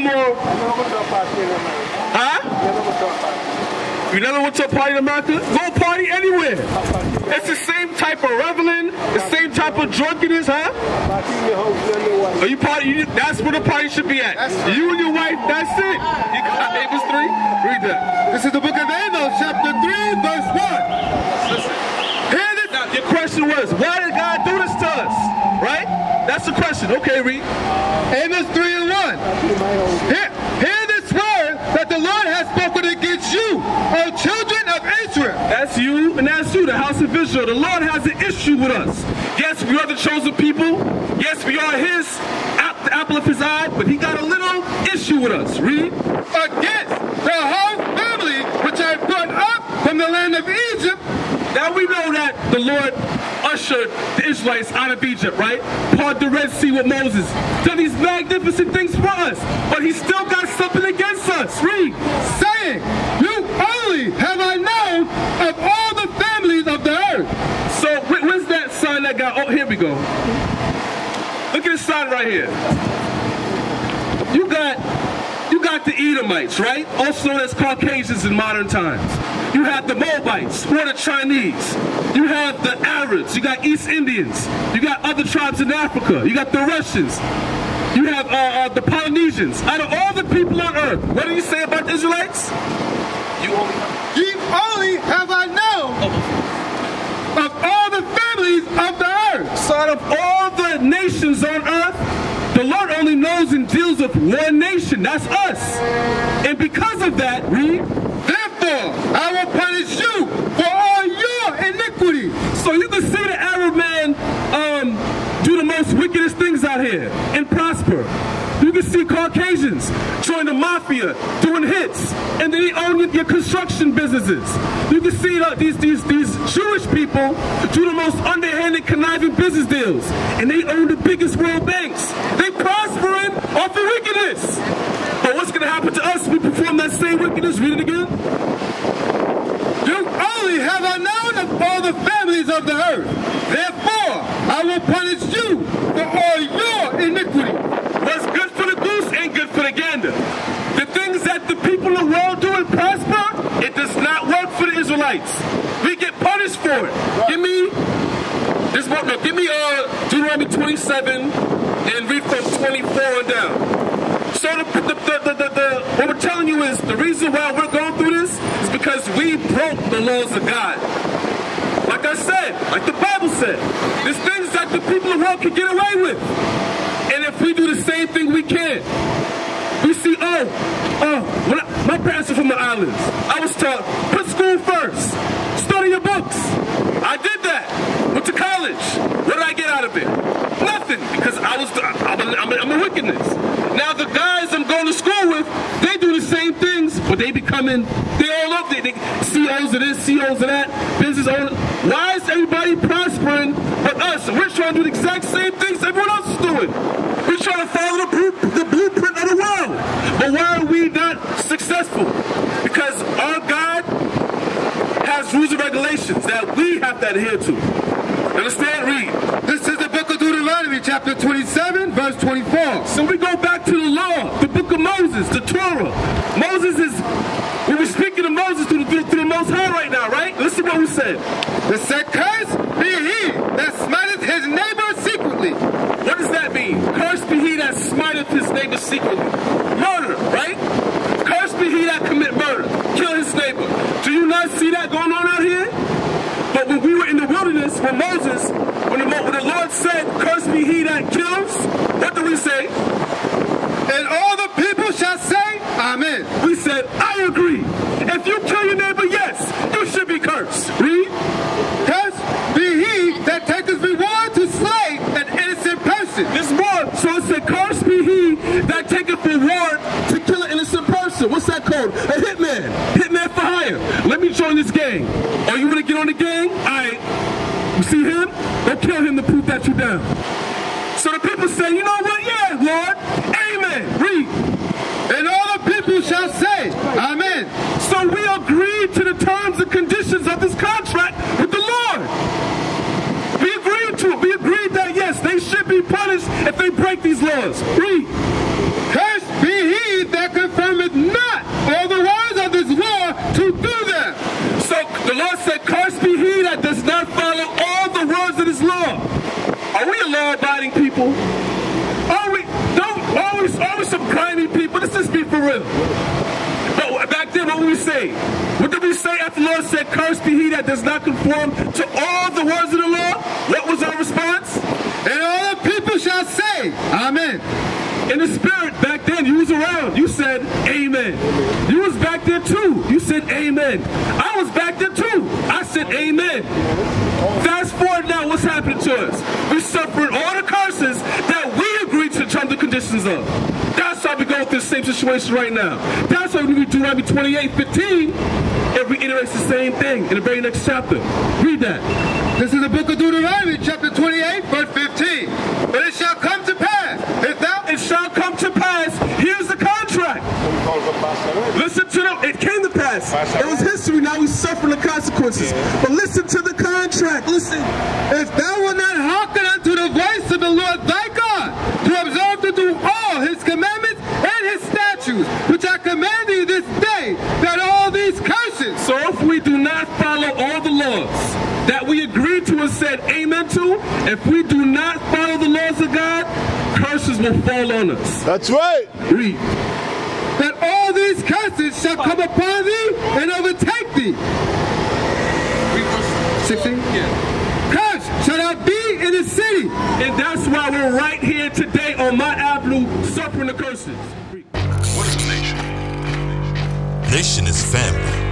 more. Huh? You never went to a party in America? Go party anywhere. It's the same type of reveling, the same type of drunkenness, huh? Are you party? That's where the party should be at. You and your wife, that's it. You got Amos 3? Read that. This is the book of Amos, chapter 3, verse 1. Listen. Now, your question was, why did God do this to us? Right? That's the question. Okay, read. Amos 3 and 1. Hear this word that the Lord has spoken against you, O children of Israel. That's you and that's you, the house of Israel. The Lord has an issue with us. Yes, we are the chosen people. Yes, we are his, the apple of his eye, but he got a little issue with us. Read. Against the whole family which I brought up from the land of Egypt. Now we know that the Lord ushered the Israelites out of Egypt, right? Parted the Red Sea with Moses. Done these magnificent things for us. But he still got something against us. Read. Saying, you only have I known of all the families of the earth. So where's that sign that got, oh, here we go. Look at this sign right here. You got the Edomites, right? Also known as Caucasians in modern times. You have the Moabites, who are the Chinese. You have the Arabs. You got East Indians. You got other tribes in Africa. You got the Russians. You have the Polynesians. Out of all the people on earth, what do you say about the Israelites? You only have I known of all the families of the earth. So out of all the nations on earth, the Lord only knows and deals with one nation. That's us. And because of that, read. Therefore, I will punish you for all your iniquity. So you can see the Arab man do the most wickedest things out here and prosper. You can see Caucasians join the mafia, doing hits, and they own your construction businesses. You can see these Jewish people do the most underhanded, conniving business deals, and they own the biggest world banks. They prospering off of wickedness. But what's going to happen to us if we perform that same wickedness? Read it again. You only have I known of all the families of the earth. Therefore, I will punish you for all your iniquity. What's good for the goose ain't good for the gander. The things that the people in the world do and prosper, it does not work for the Israelites. We get punished for it. Give me this one. No, give me Deuteronomy 27 and read from 24 on down. So what we're telling you is the reason why we're going through this is because we broke the laws of God. Like I said, like the Bible said, there's things that the people in the world can get away with. And if we do the same thing, we can. We see, my parents are from the islands. I was taught, put school first. Study your books. I did that. Went to college. What did I get out of it? Nothing, because I'm a wickedness. Now the guys I'm going to school with, they do the same things, but they all up there. They CEOs of this, CEOs of that, business owners. Why is everybody prospering but us? And we're trying to do the exact same things everyone else is doing. We're trying to follow the blueprint of the world. But why are we not successful? Because our God has rules and regulations that we have to adhere to. Understand? Read. This is the book of Deuteronomy, chapter 27, verse 24. So we go back to the law, the book of Moses, the Torah. We're speaking to Moses through the Most High right now, right? Listen to what we said. It said, cursed be he that smiteth his neighbor secretly. What does that mean? Cursed be he that smiteth his neighbor secretly. Murder, right? Cursed be he that commit murder. Kill his neighbor. Do you not see that going on out here? But when we were in the wilderness, when the Lord said, cursed be he that kills, what do we say? And all the people shall say, Amen. We said, I agree. If you kill your neighbor, yes, you should be cursed. Read. Cursed be he that taketh reward to slay an innocent person. There's more. So it said, cursed be he that taketh reward to kill an innocent person. What's that called? A hitman. Hitman for hire. Let me join this gang. Oh, you want to get on the gang? All right. You see him? Go kill him to prove that you're down. So the people say, you know what? Yeah, Lord. Amen. Read. And all the people shall say, Amen. So we agreed to the terms and conditions of this contract with the Lord. We agreed to it. We agreed that, yes, they should be punished if they break these laws. Read. Cursed be he some grimy people. Let's just be for real. But back then, what would we say? What did we say after the Lord said, cursed be he that does not conform to all the words of the law? What was our response? And all the people shall say, Amen. In the spirit, back then, you was around. You said, Amen. You was back there too. You said, Amen. I was back there too. I said, Amen. Fast forward now, what's happening to us? We're suffering all the curses that we agreed to the terms and conditions of. That's why we go through the same situation right now. That's why when we do Deuteronomy 28:15, it reiterates the same thing in the very next chapter. Read that. This is the book of Deuteronomy, chapter 28, verse 15. But it shall come to pass, if thou... It shall come to pass. Here's the contract. Listen to them. It came to pass. It was history. Now we suffer the consequences. But listen to the contract. Listen. If thou wilt not hearken unto the voice of the Lord thy God, to observe to do all his commandments and his statutes, which I command thee this day, that all these curses... So if we do not follow all the laws that we agreed to and said amen to, if we do not follow the laws of God, curses will fall on us. That's right. Read. That all these curses shall come upon thee and overtake thee. 16? Yeah. Cursed shall thou be in the city. And that's why we're right here today on Mount Avenue suffering the curses. What is a nation? Nation is family.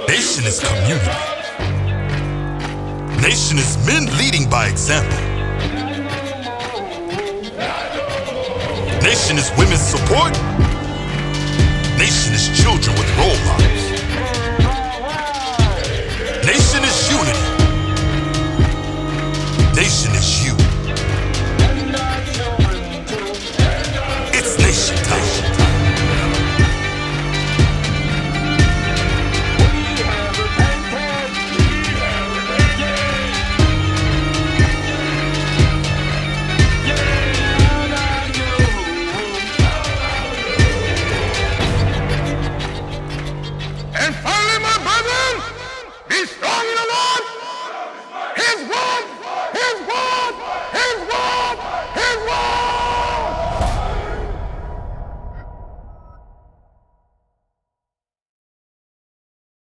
Nation is community. Nation is men leading by example. Nation is women's support. Nation is children with role models. Nation is unity. Nation is you.